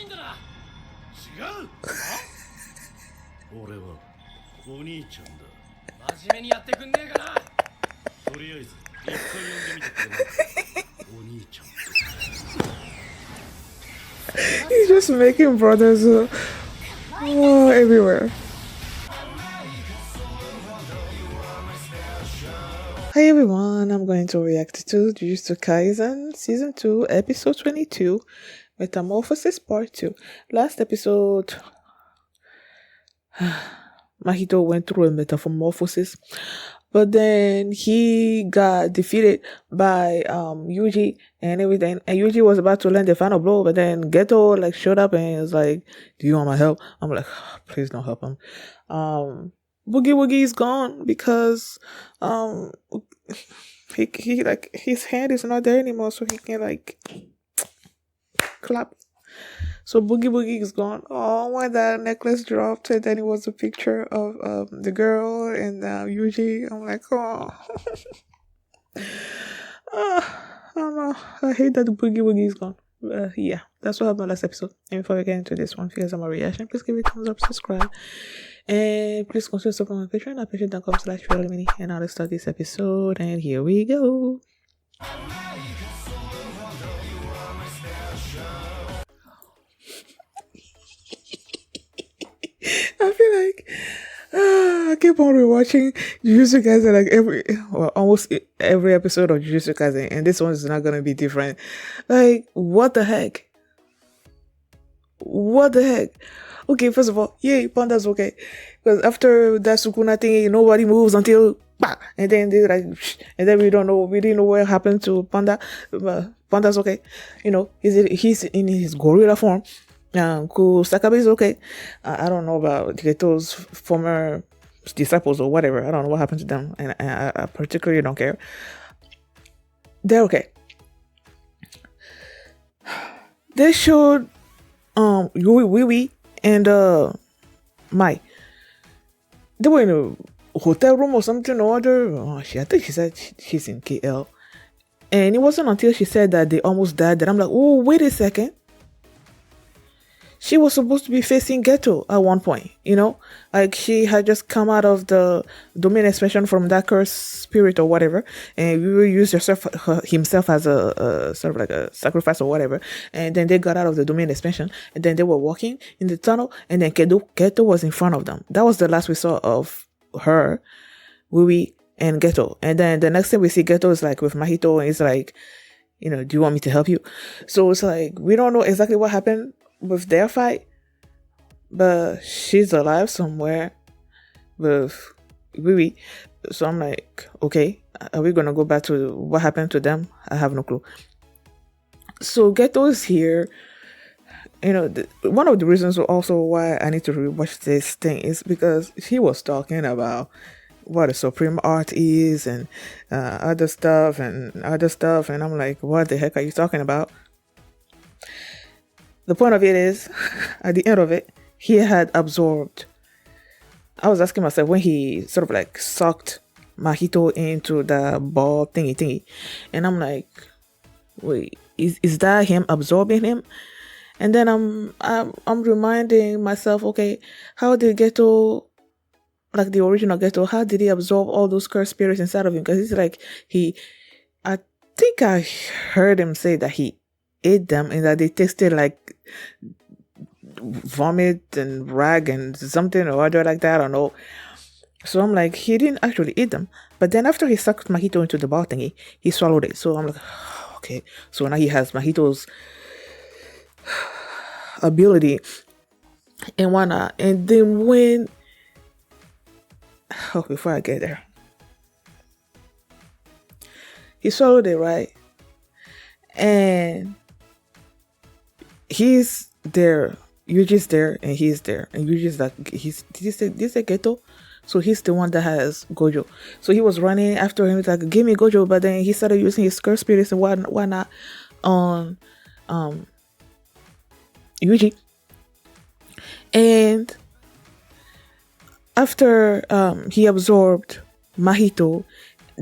He's just making brothers everywhere. Hi everyone, I'm going to react to Jujutsu Kaisen Season 2, Episode 22, Metamorphosis Part 2. Last episode, Mahito went through a metamorphosis, but then he got defeated by Yuji and everything. And Yuji was about to land the final blow, but then Geto showed up and was like, "Do you want my help?" I'm like, "Please don't help him." Boogie Woogie is gone because he his hand is not there anymore, so he can clap. So Boogie Boogie is gone. Oh, when that necklace dropped, and then it was a picture of the girl and Yuji. I'm like, oh, I don't know. I hate that Boogie Woogie is gone. Yeah, that's what happened last episode. And before we get into this one, if you guys have my reaction, please give it a thumbs up, subscribe, and please consider supporting my Patreon at patreon.com/realmini. And now let's start this episode. And here we go. I feel like I keep on rewatching Jujutsu Kaisen almost every episode of Jujutsu Kaisen, and this one is not gonna be different. What the heck? What the heck? Okay, first of all, yay, Panda's okay, because after that Sukuna thing, nobody moves until bah, and then they and then we didn't know what happened to Panda. Panda's okay, he's in his gorilla form. Kusakabe is okay. I don't know about Geto's former disciples or whatever. I don't know what happened to them, and I particularly don't care. They're okay. They showed Wee and Mai. They were in a hotel room or something or other. I think she said she's in KL, and it wasn't until she said that they almost died that I'm like, oh, wait a second. She was supposed to be facing Geto at one point, she had just come out of the domain expansion from that cursed spirit or whatever, and we will use himself as a sort of like a sacrifice or whatever. And then they got out of the domain expansion, and then they were walking in the tunnel, and then Geto was in front of them. That was the last we saw of her, Wui, and Geto. And then the next thing we see Geto is with Mahito, and he's like, do you want me to help you? So it's we don't know exactly what happened with their fight, but she's alive somewhere with Vivi. So I'm like, okay, are we gonna go back to what happened to them? I have no clue. So Geto is here. One of the reasons also why I need to rewatch this thing is because he was talking about what a supreme art is and other stuff, and I'm like, what the heck are you talking about? The point of it is, at the end of it, he had absorbed. I was asking myself when he sort of sucked Mahito into the ball thingy, and I'm like, wait, is that him absorbing him? And then I'm reminding myself, okay, how did Geto, the original Geto, how did he absorb all those cursed spirits inside of him? Because I think I heard him say that he ate them and that they tasted like vomit and rag and something or other like that. I don't know. So I'm like, he didn't actually eat them. But then after he sucked Mahito into the ball thingy, he swallowed it. So I'm like, okay. So now he has Mahito's ability and whatnot. And then before I get there, he swallowed it, right? And he's there, Yuji's there, and he's there, and Yuji's did you say Geto? So he's the one that has Gojo. So he was running after him, give me Gojo, but then he started using his curse spirits and whatnot on Yuji. And after he absorbed Mahito,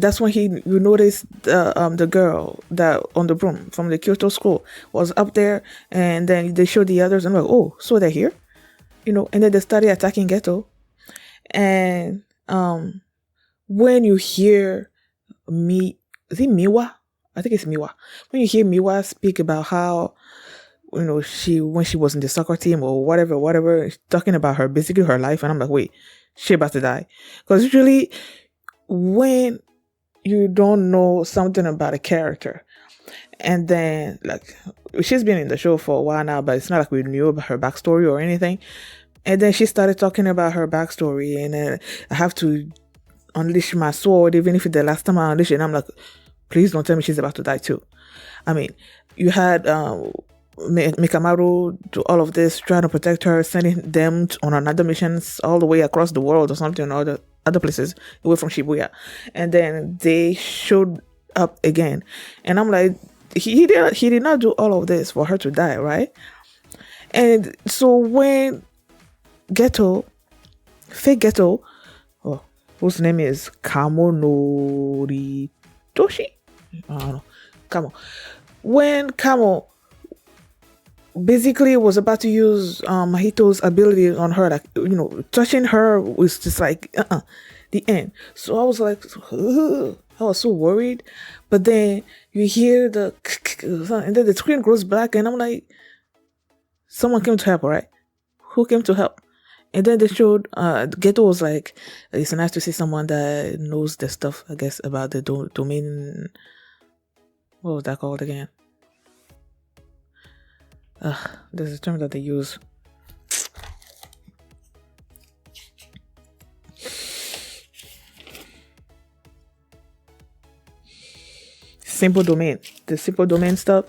that's when you noticed the girl that on the broom from the Kyoto school was up there, and then they showed the others, and I'm like, oh, so they're here, and then they started attacking Ghetto, and when you hear is it Miwa? I think it's Miwa. When you hear Miwa speak about how she when she was in the soccer team or whatever, talking about her basically her life, and I'm like, wait, she about to die, because usually when you don't know something about a character, and then like she's been in the show for a while now, but it's not like we knew about her backstory or anything, and then she started talking about her backstory, and I have to unleash my sword, even if it's the last time I unleash it, and I'm like, please don't tell me she's about to die too. I mean, you had Mikamaru do all of this, trying to protect her, sending them on another missions all the way across the world or something, or other places away from Shibuya, and then they showed up again, and I'm like, he did not do all of this for her to die, right? And so when fake Ghetto, whose name is Kamo Noritoshi, I don't know, Kamo. When Kamo basically was about to use Mahito's ability on her, like, touching her was just like the end. So I was like, ugh. I was so worried. But then you hear and then the screen goes black, and I'm like, someone came to help, right? Who came to help? And then they showed Ghetto was like, it's nice to see someone that knows the stuff, I guess, about the domain. What was that called again? There's a term that they use. Simple domain. The simple domain stuff.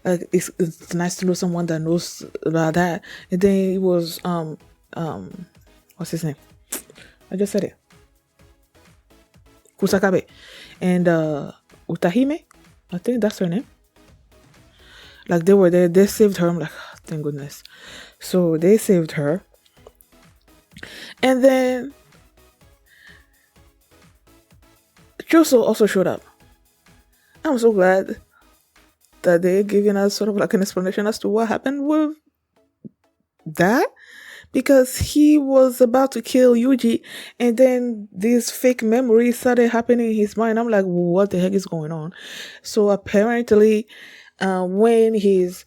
It's nice to know someone that knows about that. And then it was what's his name? I just said it. Kusakabe and Utahime. I think that's her name. Like, they were there, they saved her. I'm like, oh, thank goodness. So they saved her. And then Choso also showed up. I'm so glad that they're giving us sort of like an explanation as to what happened with that. Because he was about to kill Yuji, and then these fake memories started happening in his mind. I'm like, what the heck is going on? So apparently, when his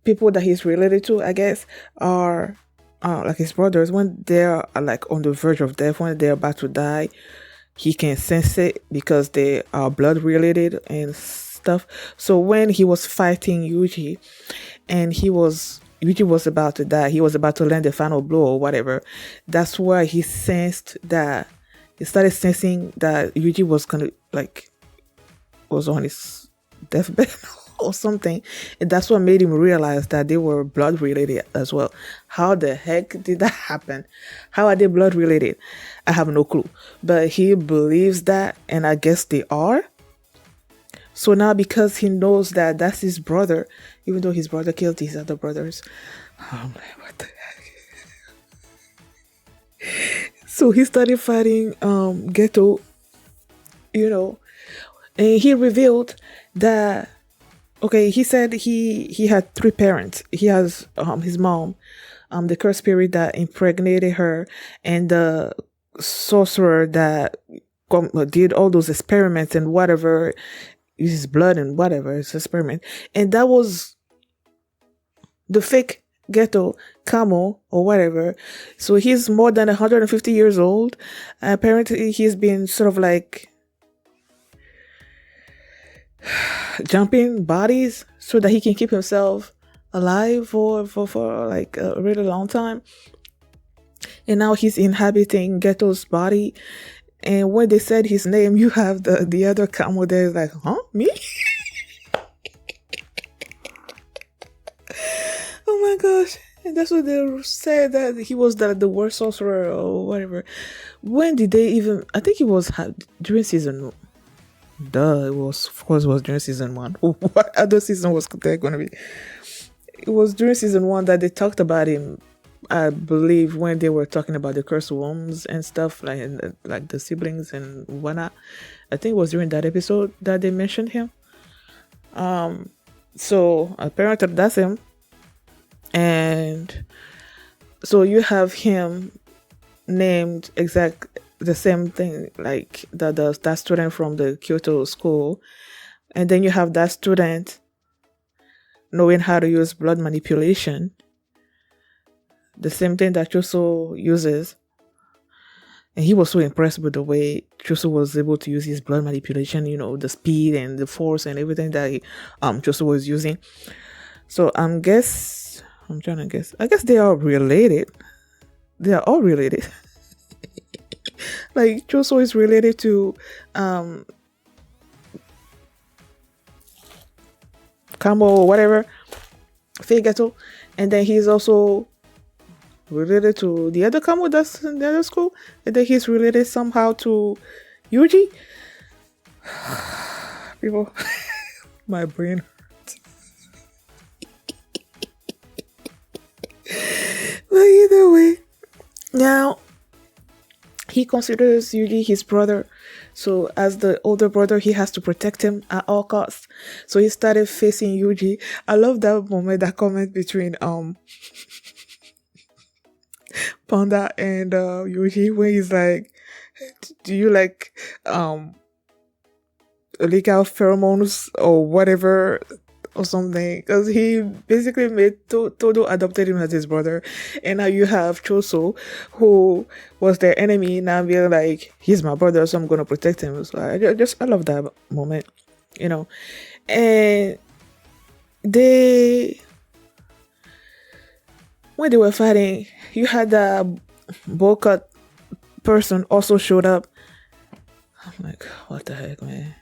people that he's related to, I guess, are like his brothers, when they're like on the verge of death, when they're about to die, he can sense it because they are blood related and stuff. So when he was fighting Yuji, and Yuji was about to die, he was about to land the final blow or whatever, that's where he sensed that, he started sensing that Yuji was on his deathbed or something, and that's what made him realize that they were blood related as well. How the heck did that happen? How are they blood related? I have no clue, but he believes that, and I guess they are. So now, because he knows that that's his brother, even though his brother killed his other brothers, I'm like, what the heck? So he started fighting Ghetto, and he revealed that, okay, he said he had 3 parents. He has his mom, the cursed spirit that impregnated her, and the sorcerer that did all those experiments and whatever, uses blood and whatever, it's an experiment. And that was the fake Ghetto, Kamo, or whatever. So he's more than 150 years old. Apparently he's been sort of like jumping bodies so that he can keep himself alive for like a really long time. And now he's inhabiting Ghetto's body. And when they said his name, you have the other Kamo there, like, huh? Me? Oh my gosh. And that's what they said, that he was the worst sorcerer or whatever. When did they even... I think it was during season... Duh, of course it was during season 1. What other season was there going to be? It was during season 1 that they talked about him I believe when they were talking about the cursed wombs and stuff, like like the siblings and whatnot. I think it was during that episode that they mentioned him. So apparently that's him, and so you have him named exact the same thing like that student from the Kyoto school, and then you have that student knowing how to use blood manipulation, the same thing that Choso uses. And he was so impressed with the way Choso was able to use his blood manipulation, the speed and the force and everything that Choso was using. So I'm trying to guess. I guess they are related. They are all related. Like Choso is related to Kamo or whatever, Feigato, and then he's also related to the other Kamo that's in the other school, and then he's related somehow to Yuji. People, my brain hurts. But either way, now he considers Yuji his brother. So as the older brother, he has to protect him at all costs. So he started facing Yuji. I love that moment, that comment between Panda and Yuji, when he's like, do you like leak out pheromones or whatever or something? Because he basically made Todo adopted him as his brother, and now you have Choso, who was their enemy, now being like, he's my brother, so I'm gonna protect him. So I love that moment, and when they were fighting, you had the boycott person also showed up. I'm like, what the heck, man?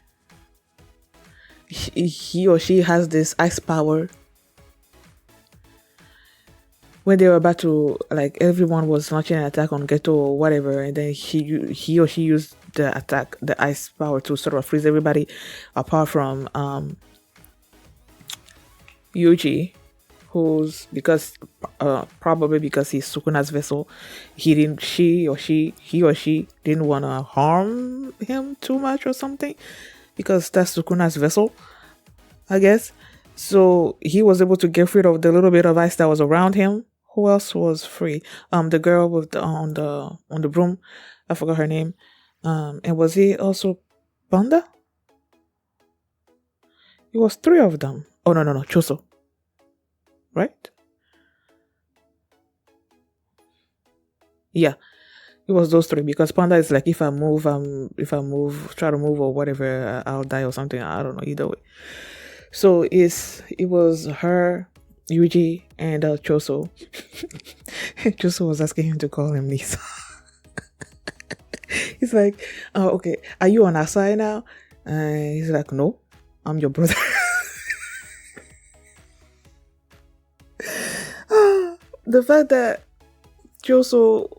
He or she has this ice power. When they were about to, like, everyone was launching an attack on Ghetto or whatever, and then he or she used the ice power to sort of freeze everybody, apart from Yuji, who's probably because he's Sukuna's vessel, he or she didn't want to harm him too much or something, because that's Sukuna's vessel, I guess. So he was able to get rid of the little bit of ice that was around him. Who else was free? The girl with on the broom, I forgot her name. And was he also Panda? It was three of them. Oh no, Choso. Right? Yeah, it was those three, because Panda is like, if I move, try to move or whatever, I'll die or something. I don't know, either way. So it was her, Yuji, and Choso. Choso was asking him to call him Nisa. He's like, oh, okay, are you on our side now? He's like, no, I'm your brother. The fact that Choso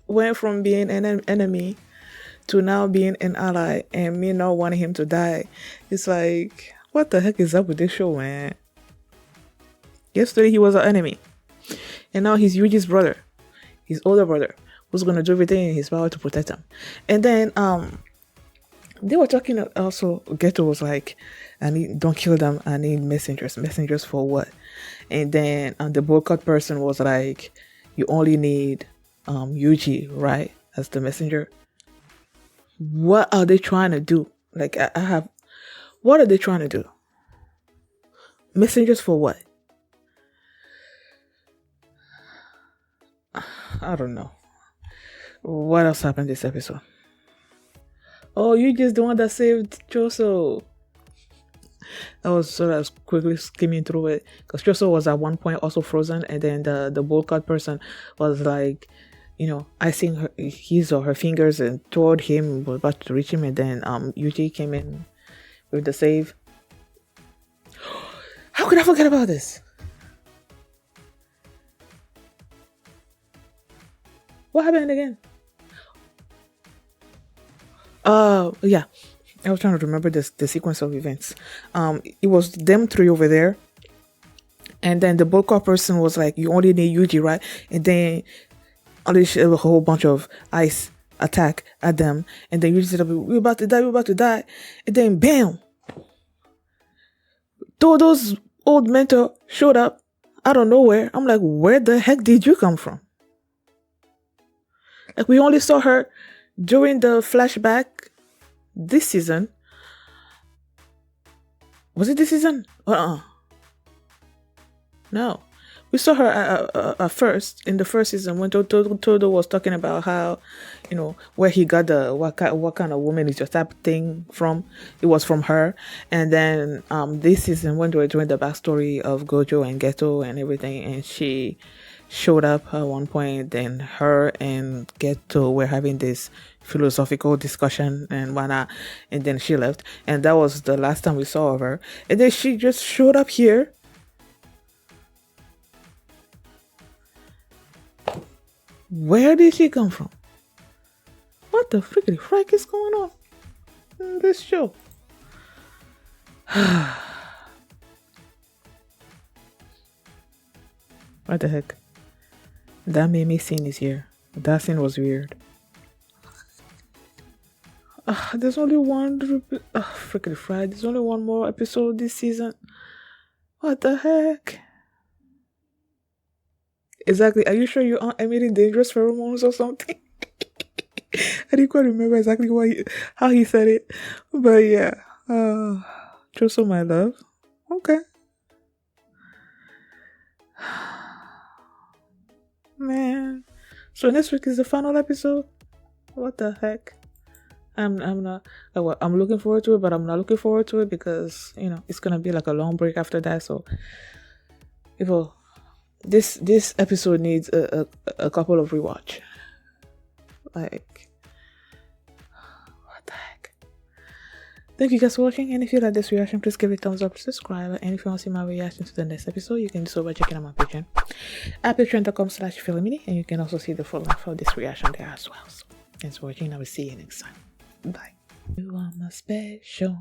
went from being an enemy to now being an ally, and me not wanting him to die, it's like, what the heck is up with this show, man? Yesterday he was an enemy, and now he's Yuji's brother, his older brother, who's gonna do everything in his power to protect him. And then they were talking also. Geto was like, don't kill them, I need messengers for what? And then the boycott person was like, you only need Yuji, right, as the messenger. What are they trying to do? Like, what are they trying to do? Messengers for what? I don't know. What else happened this episode? Oh, you just the one that saved Choso. I was quickly skimming through it, because Choso was at one point also frozen, and then the boycott person was like, icing his or her fingers and toward him, was about to reach him, and then Yuji came in with the save. How could I forget about this? What happened again? Yeah, I was trying to remember the sequence of events. It was them three over there, And then the Bulka person was like, you only need Yuji, right? And then unleash a whole bunch of ice attack at them. And then Yuji said, we're about to die, we're about to die. And then bam! Those old mentor showed up out of nowhere. I'm like, where the heck did you come from? Like, we only saw her during the flashback this season. Was it this season? No. We saw her first in the first season when Todo was talking about how, where he got the what kind of woman is your type thing from. It was from her. And then this season when they were doing the backstory of Gojo and Geto and everything, and she showed up at one point. Then her and Geto were having this philosophical discussion and whatnot, and then she left. And that was the last time we saw of her. And then she just showed up here. Where did she come from? What the frickety frick is going on in this show? What the heck? That Mimi scene is here. That scene was weird. There's only one frickety frick. There's only one more episode this season. What the heck? Exactly. Are you sure you aren't emitting dangerous pheromones or something? I didn't quite remember exactly how he said it. But yeah. Choso, my love. Okay. Man. So next week is the final episode? What the heck? I'm not. Well, I'm looking forward to it, but I'm not looking forward to it because, it's gonna be like a long break after that. So, people, this episode needs a couple of rewatch. Like, what the heck? Thank you guys for watching, and if you like this reaction, please give it a thumbs up, subscribe, and if you want to see my reaction to the next episode, you can do so by checking out my Patreon at patreon.com/Philimini, and you can also see the full length of this reaction there as well. So, thanks for watching. I will see you next time. Bye. You are my special.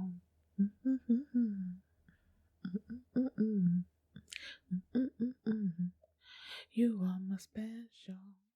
You are my special.